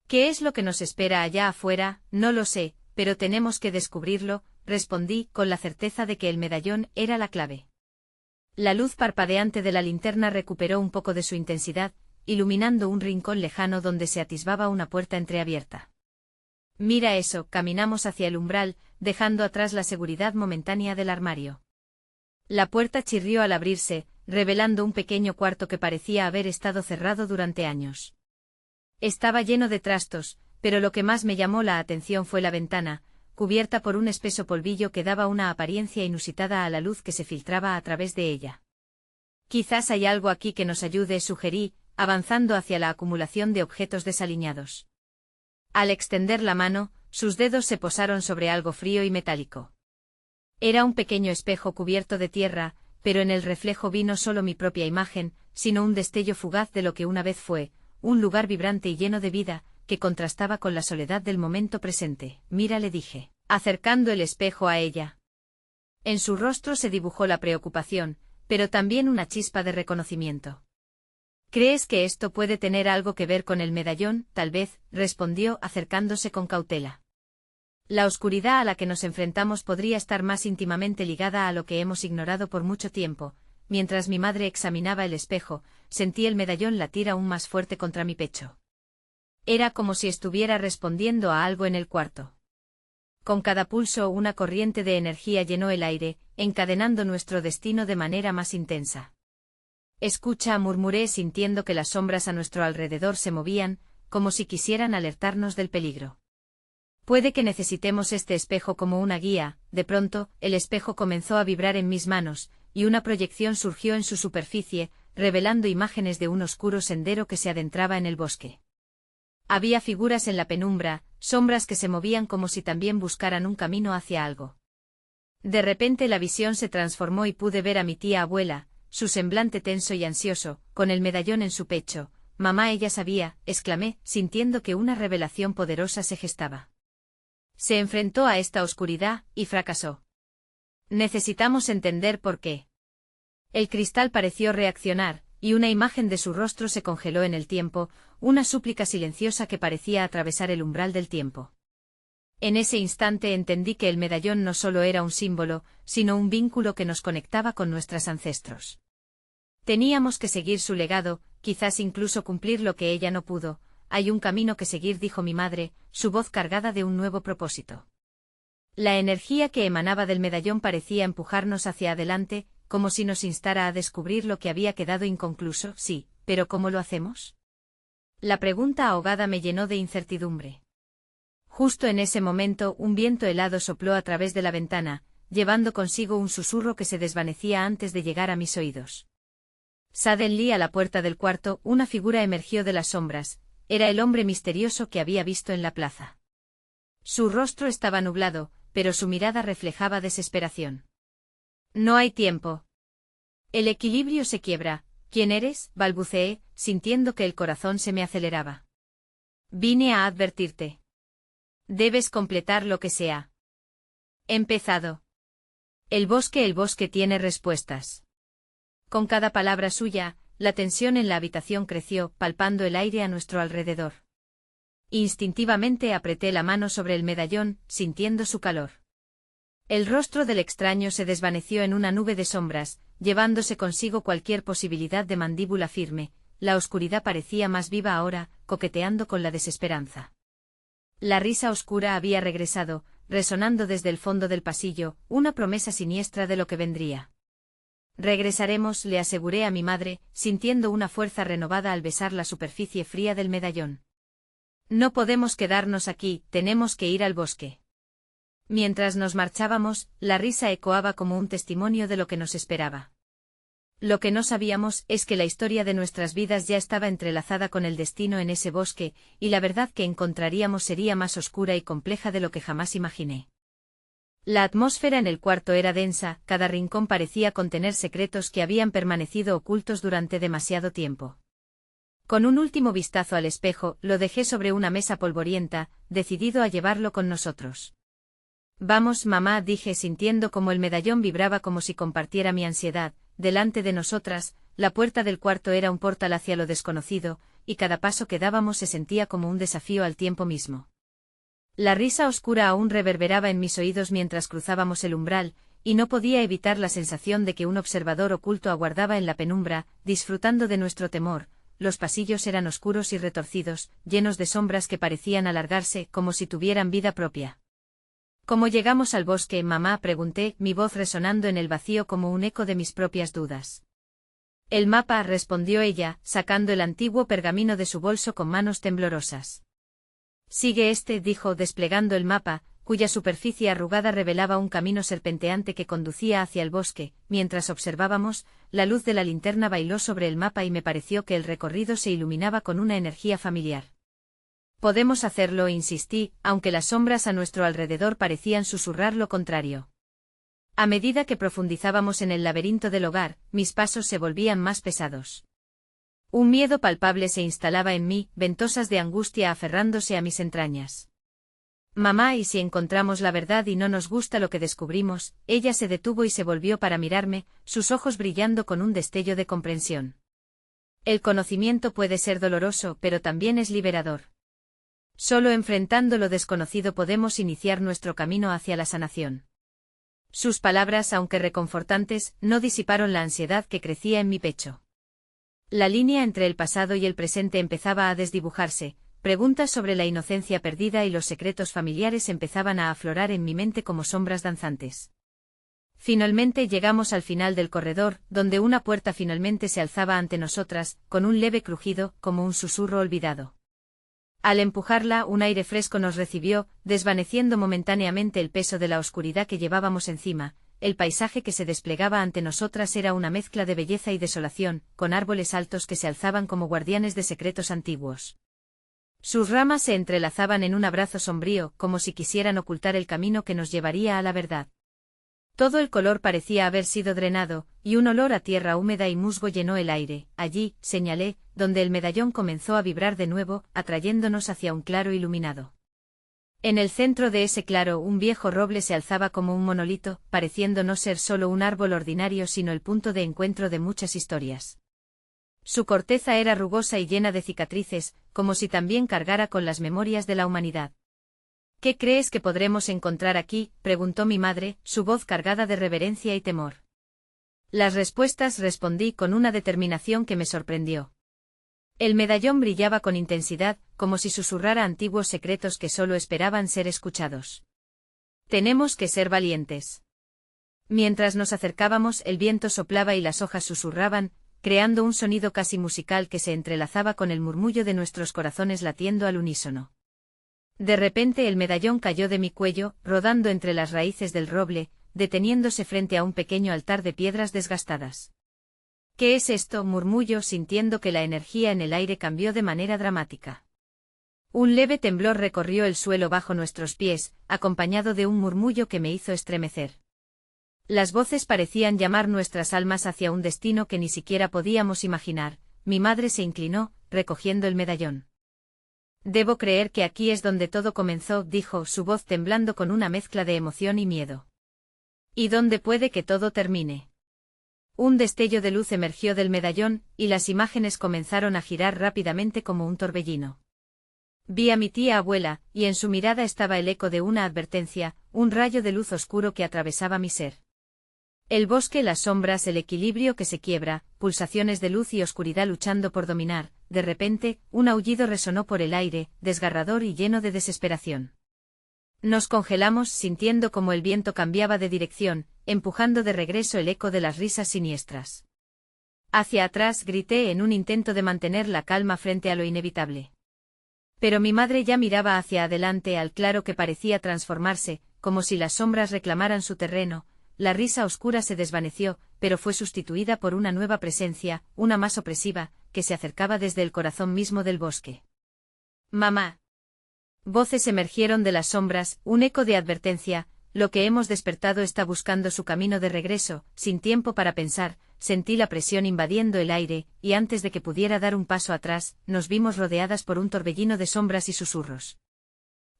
¿Qué es lo que nos espera allá afuera? No lo sé, pero tenemos que descubrirlo, respondí, con la certeza de que el medallón era la clave. La luz parpadeante de la linterna recuperó un poco de su intensidad, iluminando un rincón lejano donde se atisbaba una puerta entreabierta. Mira eso, caminamos hacia el umbral, dejando atrás la seguridad momentánea del armario. La puerta chirrió al abrirse, revelando un pequeño cuarto que parecía haber estado cerrado durante años. Estaba lleno de trastos, pero lo que más me llamó la atención fue la ventana, cubierta por un espeso polvillo que daba una apariencia inusitada a la luz que se filtraba a través de ella. Quizás hay algo aquí que nos ayude, sugerí, avanzando hacia la acumulación de objetos desaliñados. Al extender la mano, sus dedos se posaron sobre algo frío y metálico. Era un pequeño espejo cubierto de tierra, pero en el reflejo vi no solo mi propia imagen, sino un destello fugaz de lo que una vez fue, un lugar vibrante y lleno de vida, que contrastaba con la soledad del momento presente. Mira, le dije, acercando el espejo a ella. En su rostro se dibujó la preocupación, pero también una chispa de reconocimiento. ¿Crees que esto puede tener algo que ver con el medallón? Tal vez, respondió, acercándose con cautela. La oscuridad a la que nos enfrentamos podría estar más íntimamente ligada a lo que hemos ignorado por mucho tiempo. Mientras mi madre examinaba el espejo, sentí el medallón latir aún más fuerte contra mi pecho. Era como si estuviera respondiendo a algo en el cuarto. Con cada pulso una corriente de energía llenó el aire, encadenando nuestro destino de manera más intensa. Escucha, murmuré sintiendo que las sombras a nuestro alrededor se movían, como si quisieran alertarnos del peligro. Puede que necesitemos este espejo como una guía. De pronto, el espejo comenzó a vibrar en mis manos, y una proyección surgió en su superficie, revelando imágenes de un oscuro sendero que se adentraba en el bosque. Había figuras en la penumbra, sombras que se movían como si también buscaran un camino hacia algo. De repente la visión se transformó y pude ver a mi tía abuela, su semblante tenso y ansioso, con el medallón en su pecho. Mamá, ella sabía, exclamé, sintiendo que una revelación poderosa se gestaba. Se enfrentó a esta oscuridad, y fracasó. Necesitamos entender por qué. El cristal pareció reaccionar, y una imagen de su rostro se congeló en el tiempo, una súplica silenciosa que parecía atravesar el umbral del tiempo. En ese instante entendí que el medallón no solo era un símbolo, sino un vínculo que nos conectaba con nuestros ancestros. Teníamos que seguir su legado, quizás incluso cumplir lo que ella no pudo. Hay un camino que seguir, dijo mi madre, su voz cargada de un nuevo propósito. La energía que emanaba del medallón parecía empujarnos hacia adelante, como si nos instara a descubrir lo que había quedado inconcluso. Sí, pero ¿cómo lo hacemos? La pregunta ahogada me llenó de incertidumbre. Justo en ese momento un viento helado sopló a través de la ventana, llevando consigo un susurro que se desvanecía antes de llegar a mis oídos. Suddenly, a la puerta del cuarto, una figura emergió de las sombras. era el hombre misterioso que había visto en la plaza. Su rostro estaba nublado, pero su mirada reflejaba desesperación. No hay tiempo. El equilibrio se quiebra. ¿Quién eres?, balbuceé, sintiendo que el corazón se me aceleraba. Vine a advertirte. Debes completar lo que sea. Empezado. El bosque tiene respuestas. Con cada palabra suya, la tensión en la habitación creció, palpando el aire a nuestro alrededor. Instintivamente apreté la mano sobre el medallón, sintiendo su calor. El rostro del extraño se desvaneció en una nube de sombras, llevándose consigo cualquier posibilidad de mandíbula firme. La oscuridad parecía más viva ahora, coqueteando con la desesperanza. La risa oscura había regresado, resonando desde el fondo del pasillo, una promesa siniestra de lo que vendría. Regresaremos, le aseguré a mi madre, sintiendo una fuerza renovada al besar la superficie fría del medallón. No podemos quedarnos aquí, tenemos que ir al bosque. Mientras nos marchábamos, la risa ecoaba como un testimonio de lo que nos esperaba. Lo que no sabíamos es que la historia de nuestras vidas ya estaba entrelazada con el destino en ese bosque, y la verdad que encontraríamos sería más oscura y compleja de lo que jamás imaginé. La atmósfera en el cuarto era densa, cada rincón parecía contener secretos que habían permanecido ocultos durante demasiado tiempo. Con un último vistazo al espejo, lo dejé sobre una mesa polvorienta, decidido a llevarlo con nosotros. Vamos, mamá, dije sintiendo como el medallón vibraba como si compartiera mi ansiedad. Delante de nosotras, la puerta del cuarto era un portal hacia lo desconocido, y cada paso que dábamos se sentía como un desafío al tiempo mismo. La risa oscura aún reverberaba en mis oídos mientras cruzábamos el umbral, y no podía evitar la sensación de que un observador oculto aguardaba en la penumbra, disfrutando de nuestro temor. Los pasillos eran oscuros y retorcidos, llenos de sombras que parecían alargarse como si tuvieran vida propia. ¿Cómo llegamos al bosque, mamá?, pregunté, mi voz resonando en el vacío como un eco de mis propias dudas. El mapa, respondió ella, sacando el antiguo pergamino de su bolso con manos temblorosas. Sigue este, dijo, desplegando el mapa, cuya superficie arrugada revelaba un camino serpenteante que conducía hacia el bosque. Mientras observábamos, la luz de la linterna bailó sobre el mapa y me pareció que el recorrido se iluminaba con una energía familiar. Podemos hacerlo, insistí, aunque las sombras a nuestro alrededor parecían susurrar lo contrario. A medida que profundizábamos en el laberinto del hogar, mis pasos se volvían más pesados. Un miedo palpable se instalaba en mí, ventosas de angustia aferrándose a mis entrañas. Mamá, ¿y si encontramos la verdad y no nos gusta lo que descubrimos? Ella se detuvo y se volvió para mirarme, sus ojos brillando con un destello de comprensión. El conocimiento puede ser doloroso, pero también es liberador. Solo enfrentando lo desconocido podemos iniciar nuestro camino hacia la sanación. Sus palabras, aunque reconfortantes, no disiparon la ansiedad que crecía en mi pecho. La línea entre el pasado y el presente empezaba a desdibujarse, preguntas sobre la inocencia perdida y los secretos familiares empezaban a aflorar en mi mente como sombras danzantes. Finalmente llegamos al final del corredor, donde una puerta finalmente se alzaba ante nosotras, con un leve crujido, como un susurro olvidado. Al empujarla, un aire fresco nos recibió, desvaneciendo momentáneamente el peso de la oscuridad que llevábamos encima. El paisaje que se desplegaba ante nosotras era una mezcla de belleza y desolación, con árboles altos que se alzaban como guardianes de secretos antiguos. Sus ramas se entrelazaban en un abrazo sombrío, como si quisieran ocultar el camino que nos llevaría a la verdad. Todo el color parecía haber sido drenado, y un olor a tierra húmeda y musgo llenó el aire. Allí, señalé, donde el medallón comenzó a vibrar de nuevo, atrayéndonos hacia un claro iluminado. En el centro de ese claro un viejo roble se alzaba como un monolito, pareciendo no ser solo un árbol ordinario sino el punto de encuentro de muchas historias. Su corteza era rugosa y llena de cicatrices, como si también cargara con las memorias de la humanidad. ¿Qué crees que podremos encontrar aquí?, preguntó mi madre, su voz cargada de reverencia y temor. Las respuestas, respondí con una determinación que me sorprendió. El medallón brillaba con intensidad, como si susurrara antiguos secretos que solo esperaban ser escuchados. Tenemos que ser valientes. Mientras nos acercábamos, el viento soplaba y las hojas susurraban, creando un sonido casi musical que se entrelazaba con el murmullo de nuestros corazones latiendo al unísono. De repente el medallón cayó de mi cuello, rodando entre las raíces del roble, deteniéndose frente a un pequeño altar de piedras desgastadas. ¿Qué es esto?, murmulló sintiendo que la energía en el aire cambió de manera dramática. Un leve temblor recorrió el suelo bajo nuestros pies, acompañado de un murmullo que me hizo estremecer. Las voces parecían llamar nuestras almas hacia un destino que ni siquiera podíamos imaginar. Mi madre se inclinó, recogiendo el medallón. Debo creer que aquí es donde todo comenzó, dijo, su voz temblando con una mezcla de emoción y miedo. ¿Y dónde puede que todo termine? Un destello de luz emergió del medallón, y las imágenes comenzaron a girar rápidamente como un torbellino. Vi a mi tía abuela, y en su mirada estaba el eco de una advertencia, un rayo de luz oscuro que atravesaba mi ser. El bosque, las sombras, el equilibrio que se quiebra, pulsaciones de luz y oscuridad luchando por dominar. De repente, un aullido resonó por el aire, desgarrador y lleno de desesperación. Nos congelamos sintiendo como el viento cambiaba de dirección, empujando de regreso el eco de las risas siniestras. Hacia atrás grité en un intento de mantener la calma frente a lo inevitable. Pero mi madre ya miraba hacia adelante al claro que parecía transformarse, como si las sombras reclamaran su terreno. La risa oscura se desvaneció, pero fue sustituida por una nueva presencia, una más opresiva, que se acercaba desde el corazón mismo del bosque. «Mamá». Voces emergieron de las sombras, un eco de advertencia. Lo que hemos despertado está buscando su camino de regreso. Sin tiempo para pensar, sentí la presión invadiendo el aire, y antes de que pudiera dar un paso atrás, nos vimos rodeadas por un torbellino de sombras y susurros.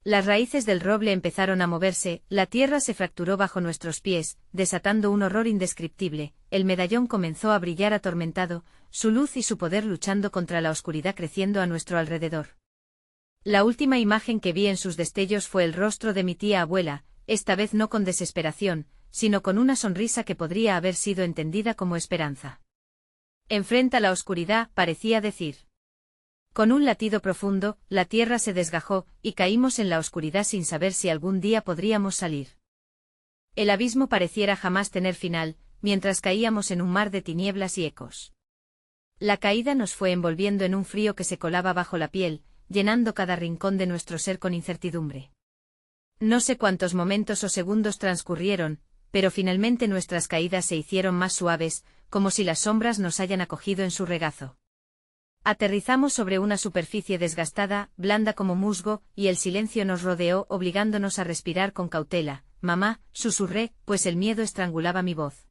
Las raíces del roble empezaron a moverse, la tierra se fracturó bajo nuestros pies, desatando un horror indescriptible. El medallón comenzó a brillar atormentado, su luz y su poder luchando contra la oscuridad creciendo a nuestro alrededor. La última imagen que vi en sus destellos fue el rostro de mi tía abuela, esta vez no con desesperación, sino con una sonrisa que podría haber sido entendida como esperanza. «Enfrenta la oscuridad», parecía decir. Con un latido profundo, la tierra se desgajó, y caímos en la oscuridad sin saber si algún día podríamos salir. El abismo pareciera jamás tener final, mientras caíamos en un mar de tinieblas y ecos. La caída nos fue envolviendo en un frío que se colaba bajo la piel, llenando cada rincón de nuestro ser con incertidumbre. No sé cuántos momentos o segundos transcurrieron, pero finalmente nuestras caídas se hicieron más suaves, como si las sombras nos hayan acogido en su regazo. Aterrizamos sobre una superficie desgastada, blanda como musgo, y el silencio nos rodeó obligándonos a respirar con cautela. «Mamá», susurré, pues el miedo estrangulaba mi voz.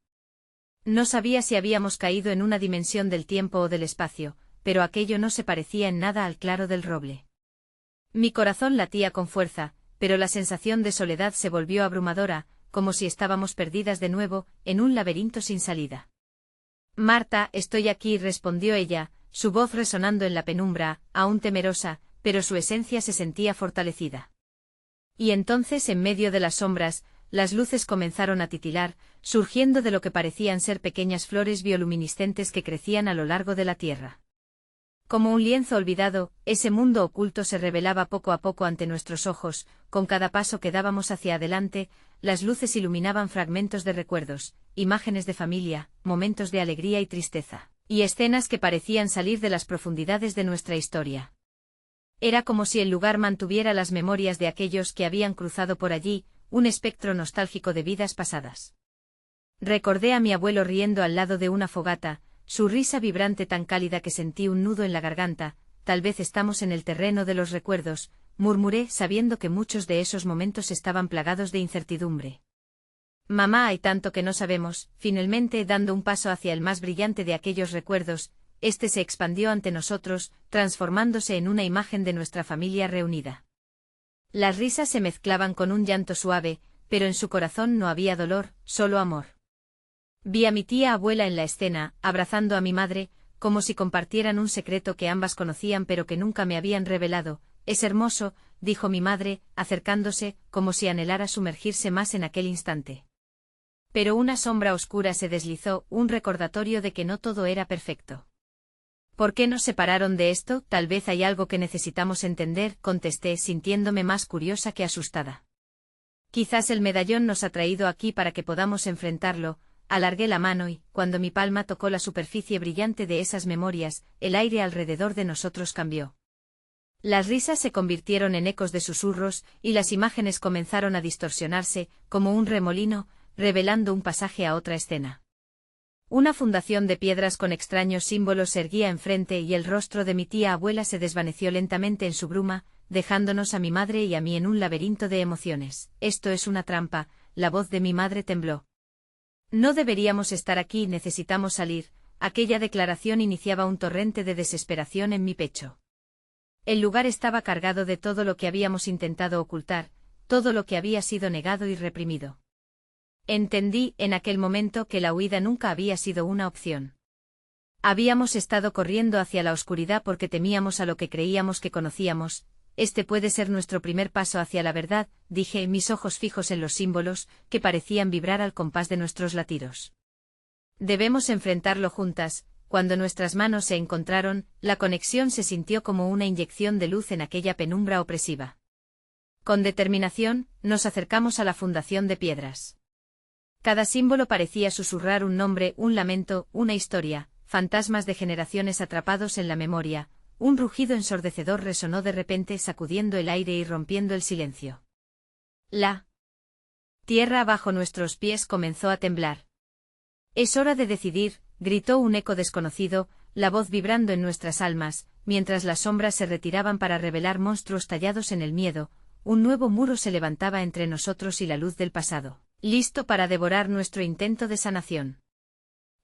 No sabía si habíamos caído en una dimensión del tiempo o del espacio, pero aquello no se parecía en nada al claro del roble. Mi corazón latía con fuerza, pero la sensación de soledad se volvió abrumadora, como si estábamos perdidas de nuevo, en un laberinto sin salida. «Marta, estoy aquí», respondió ella, su voz resonando en la penumbra, aún temerosa, pero su esencia se sentía fortalecida. Y entonces, en medio de las sombras, las luces comenzaron a titilar, surgiendo de lo que parecían ser pequeñas flores bioluminiscentes que crecían a lo largo de la tierra. Como un lienzo olvidado, ese mundo oculto se revelaba poco a poco ante nuestros ojos. Con cada paso que dábamos hacia adelante, las luces iluminaban fragmentos de recuerdos, imágenes de familia, momentos de alegría y tristeza, y escenas que parecían salir de las profundidades de nuestra historia. Era como si el lugar mantuviera las memorias de aquellos que habían cruzado por allí, un espectro nostálgico de vidas pasadas. Recordé a mi abuelo riendo al lado de una fogata, su risa vibrante tan cálida que sentí un nudo en la garganta. «Tal vez estamos en el terreno de los recuerdos», murmuré sabiendo que muchos de esos momentos estaban plagados de incertidumbre. «Mamá, hay tanto que no sabemos». Finalmente, dando un paso hacia el más brillante de aquellos recuerdos, este se expandió ante nosotros, transformándose en una imagen de nuestra familia reunida. Las risas se mezclaban con un llanto suave, pero en su corazón no había dolor, solo amor. Vi a mi tía abuela en la escena, abrazando a mi madre, como si compartieran un secreto que ambas conocían pero que nunca me habían revelado. «Es hermoso», dijo mi madre, acercándose, como si anhelara sumergirse más en aquel instante. Pero una sombra oscura se deslizó, un recordatorio de que no todo era perfecto. «¿Por qué nos separaron de esto? Tal vez hay algo que necesitamos entender», contesté sintiéndome más curiosa que asustada. «Quizás el medallón nos ha traído aquí para que podamos enfrentarlo». Alargué la mano y, cuando mi palma tocó la superficie brillante de esas memorias, el aire alrededor de nosotros cambió. Las risas se convirtieron en ecos de susurros, y las imágenes comenzaron a distorsionarse, como un remolino, revelando un pasaje a otra escena. Una fundación de piedras con extraños símbolos se erguía enfrente y el rostro de mi tía abuela se desvaneció lentamente en su bruma, dejándonos a mi madre y a mí en un laberinto de emociones. Esto es una trampa, la voz de mi madre tembló. No deberíamos estar aquí, necesitamos salir. Aquella declaración iniciaba un torrente de desesperación en mi pecho. El lugar estaba cargado de todo lo que habíamos intentado ocultar, todo lo que había sido negado y reprimido. Entendí en aquel momento que la huida nunca había sido una opción. Habíamos estado corriendo hacia la oscuridad porque temíamos a lo que creíamos que conocíamos. Este puede ser nuestro primer paso hacia la verdad, dije, mis ojos fijos en los símbolos, que parecían vibrar al compás de nuestros latidos. Debemos enfrentarlo juntas. Cuando nuestras manos se encontraron, la conexión se sintió como una inyección de luz en aquella penumbra opresiva. Con determinación, nos acercamos a la fundación de piedras. Cada símbolo parecía susurrar un nombre, un lamento, una historia, fantasmas de generaciones atrapados en la memoria. Un rugido ensordecedor resonó de repente sacudiendo el aire y rompiendo el silencio. La tierra bajo nuestros pies comenzó a temblar. Es hora de decidir, gritó un eco desconocido, la voz vibrando en nuestras almas, mientras las sombras se retiraban para revelar monstruos tallados en el miedo. Un nuevo muro se levantaba entre nosotros y la luz del pasado, listo para devorar nuestro intento de sanación.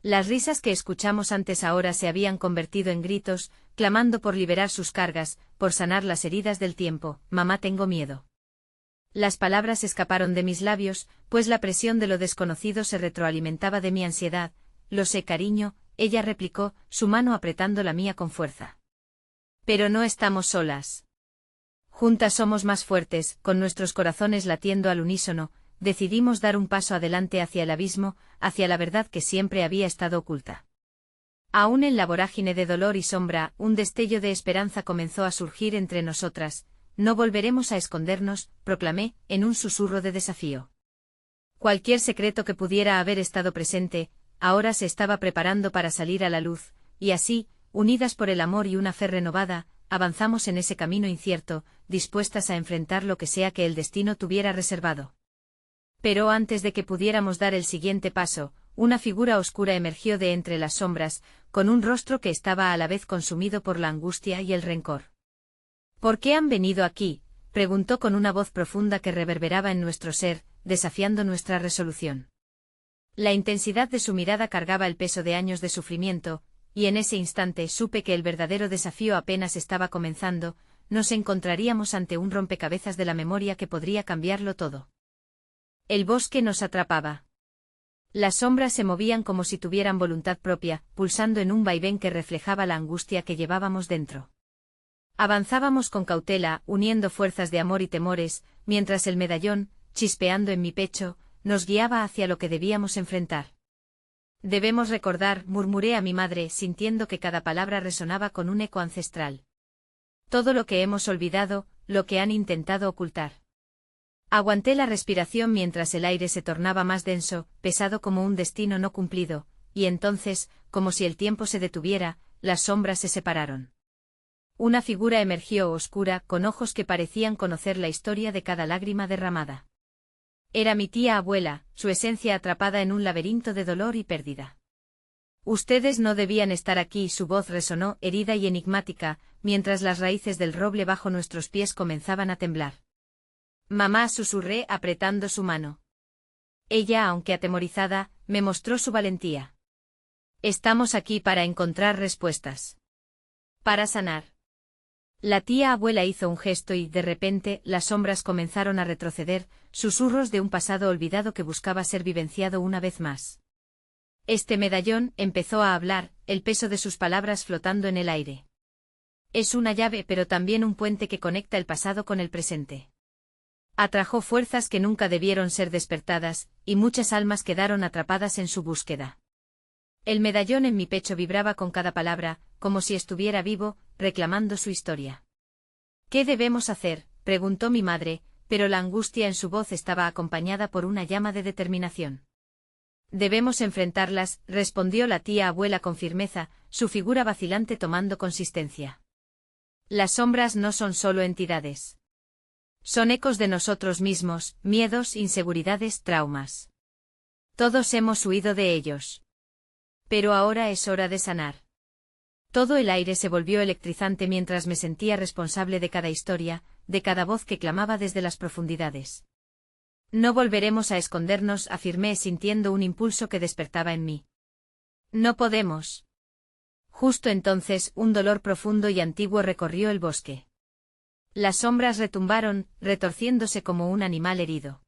Las risas que escuchamos antes ahora se habían convertido en gritos, clamando por liberar sus cargas, por sanar las heridas del tiempo. Mamá, tengo miedo. Las palabras escaparon de mis labios, pues la presión de lo desconocido se retroalimentaba de mi ansiedad. Lo sé, cariño, ella replicó, su mano apretando la mía con fuerza. Pero no estamos solas. Juntas somos más fuertes, con nuestros corazones latiendo al unísono. Decidimos dar un paso adelante hacia el abismo, hacia la verdad que siempre había estado oculta. Aún en la vorágine de dolor y sombra, un destello de esperanza comenzó a surgir entre nosotras. No volveremos a escondernos, proclamé, en un susurro de desafío. Cualquier secreto que pudiera haber estado presente, ahora se estaba preparando para salir a la luz, y así, unidas por el amor y una fe renovada, avanzamos en ese camino incierto, dispuestas a enfrentar lo que sea que el destino tuviera reservado. Pero antes de que pudiéramos dar el siguiente paso, una figura oscura emergió de entre las sombras, con un rostro que estaba a la vez consumido por la angustia y el rencor. ¿Por qué han venido aquí?, preguntó con una voz profunda que reverberaba en nuestro ser, desafiando nuestra resolución. La intensidad de su mirada cargaba el peso de años de sufrimiento, y en ese instante supe que el verdadero desafío apenas estaba comenzando. Nos encontraríamos ante un rompecabezas de la memoria que podría cambiarlo todo. El bosque nos atrapaba. Las sombras se movían como si tuvieran voluntad propia, pulsando en un vaivén que reflejaba la angustia que llevábamos dentro. Avanzábamos con cautela, uniendo fuerzas de amor y temores, mientras el medallón, chispeando en mi pecho, nos guiaba hacia lo que debíamos enfrentar. Debemos recordar, murmuré a mi madre, sintiendo que cada palabra resonaba con un eco ancestral. Todo lo que hemos olvidado, lo que han intentado ocultar. Aguanté la respiración mientras el aire se tornaba más denso, pesado como un destino no cumplido, y entonces, como si el tiempo se detuviera, las sombras se separaron. Una figura emergió oscura, con ojos que parecían conocer la historia de cada lágrima derramada. Era mi tía abuela, su esencia atrapada en un laberinto de dolor y pérdida. Ustedes no debían estar aquí, su voz resonó, herida y enigmática, mientras las raíces del roble bajo nuestros pies comenzaban a temblar. Mamá, susurré apretando su mano. Ella, aunque atemorizada, me mostró su valentía. Estamos aquí para encontrar respuestas. Para sanar. La tía abuela hizo un gesto y, de repente, las sombras comenzaron a retroceder, susurros de un pasado olvidado que buscaba ser vivenciado una vez más. Este medallón empezó a hablar, el peso de sus palabras flotando en el aire. Es una llave, pero también un puente que conecta el pasado con el presente. Atrajo fuerzas que nunca debieron ser despertadas, y muchas almas quedaron atrapadas en su búsqueda. El medallón en mi pecho vibraba con cada palabra, como si estuviera vivo, reclamando su historia. ¿Qué debemos hacer?, preguntó mi madre, pero la angustia en su voz estaba acompañada por una llama de determinación. Debemos enfrentarlas, respondió la tía abuela con firmeza, su figura vacilante tomando consistencia. Las sombras no son solo entidades. Son ecos de nosotros mismos, miedos, inseguridades, traumas. Todos hemos huido de ellos. Pero ahora es hora de sanar. Todo el aire se volvió electrizante mientras me sentía responsable de cada historia, de cada voz que clamaba desde las profundidades. No volveremos a escondernos, afirmé sintiendo un impulso que despertaba en mí. No podemos. Justo entonces, un dolor profundo y antiguo recorrió el bosque. Las sombras retumbaron, retorciéndose como un animal herido.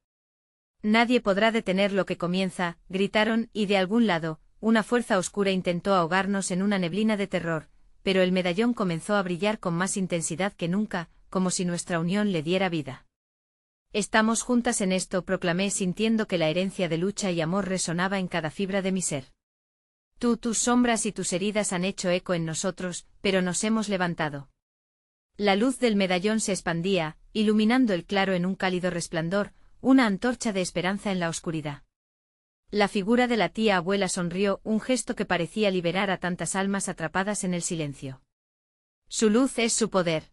Nadie podrá detener lo que comienza, gritaron, y de algún lado, una fuerza oscura intentó ahogarnos en una neblina de terror, pero el medallón comenzó a brillar con más intensidad que nunca, como si nuestra unión le diera vida. Estamos juntas en esto, proclamé sintiendo que la herencia de lucha y amor resonaba en cada fibra de mi ser. Tú, tus sombras y tus heridas han hecho eco en nosotros, pero nos hemos levantado. La luz del medallón se expandía, iluminando el claro en un cálido resplandor, una antorcha de esperanza en la oscuridad. La figura de la tía abuela sonrió, un gesto que parecía liberar a tantas almas atrapadas en el silencio. Su luz es su poder.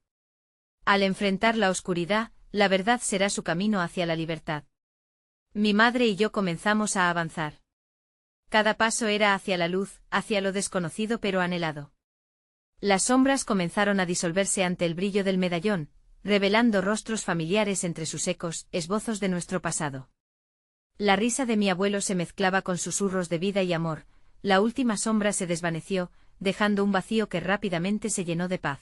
Al enfrentar la oscuridad, la verdad será su camino hacia la libertad. Mi madre y yo comenzamos a avanzar. Cada paso era hacia la luz, hacia lo desconocido pero anhelado. Las sombras comenzaron a disolverse ante el brillo del medallón, revelando rostros familiares entre sus ecos, esbozos de nuestro pasado. La risa de mi abuelo se mezclaba con susurros de vida y amor, la última sombra se desvaneció, dejando un vacío que rápidamente se llenó de paz.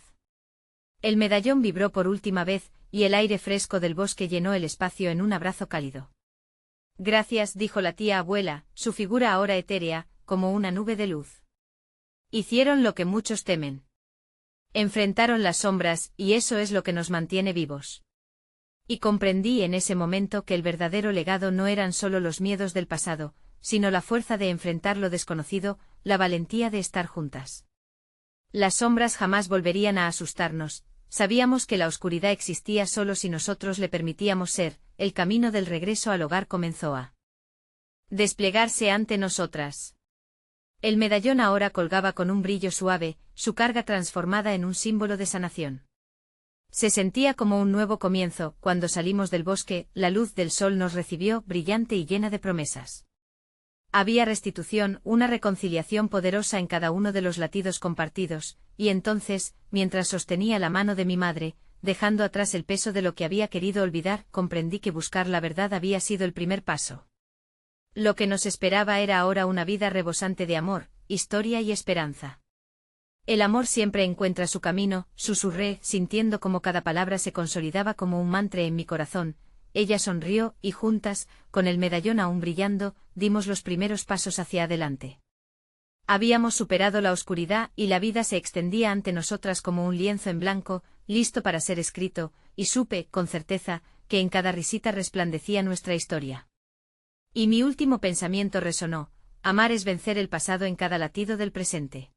El medallón vibró por última vez, y el aire fresco del bosque llenó el espacio en un abrazo cálido. Gracias, dijo la tía abuela, su figura ahora etérea, como una nube de luz. Hicieron lo que muchos temen. Enfrentaron las sombras, y eso es lo que nos mantiene vivos. Y comprendí en ese momento que el verdadero legado no eran solo los miedos del pasado, sino la fuerza de enfrentar lo desconocido, la valentía de estar juntas. Las sombras jamás volverían a asustarnos, sabíamos que la oscuridad existía solo si nosotros le permitíamos ser, el camino del regreso al hogar comenzó a desplegarse ante nosotras. El medallón ahora colgaba con un brillo suave, su carga transformada en un símbolo de sanación. Se sentía como un nuevo comienzo, cuando salimos del bosque, la luz del sol nos recibió, brillante y llena de promesas. Había restitución, una reconciliación poderosa en cada uno de los latidos compartidos, y entonces, mientras sostenía la mano de mi madre, dejando atrás el peso de lo que había querido olvidar, comprendí que buscar la verdad había sido el primer paso. Lo que nos esperaba era ahora una vida rebosante de amor, historia y esperanza. El amor siempre encuentra su camino, susurré, sintiendo como cada palabra se consolidaba como un mantra en mi corazón. Ella sonrió, y juntas, con el medallón aún brillando, dimos los primeros pasos hacia adelante. Habíamos superado la oscuridad y la vida se extendía ante nosotras como un lienzo en blanco, listo para ser escrito, y supe, con certeza, que en cada risita resplandecía nuestra historia. Y mi último pensamiento resonó: amar es vencer el pasado en cada latido del presente.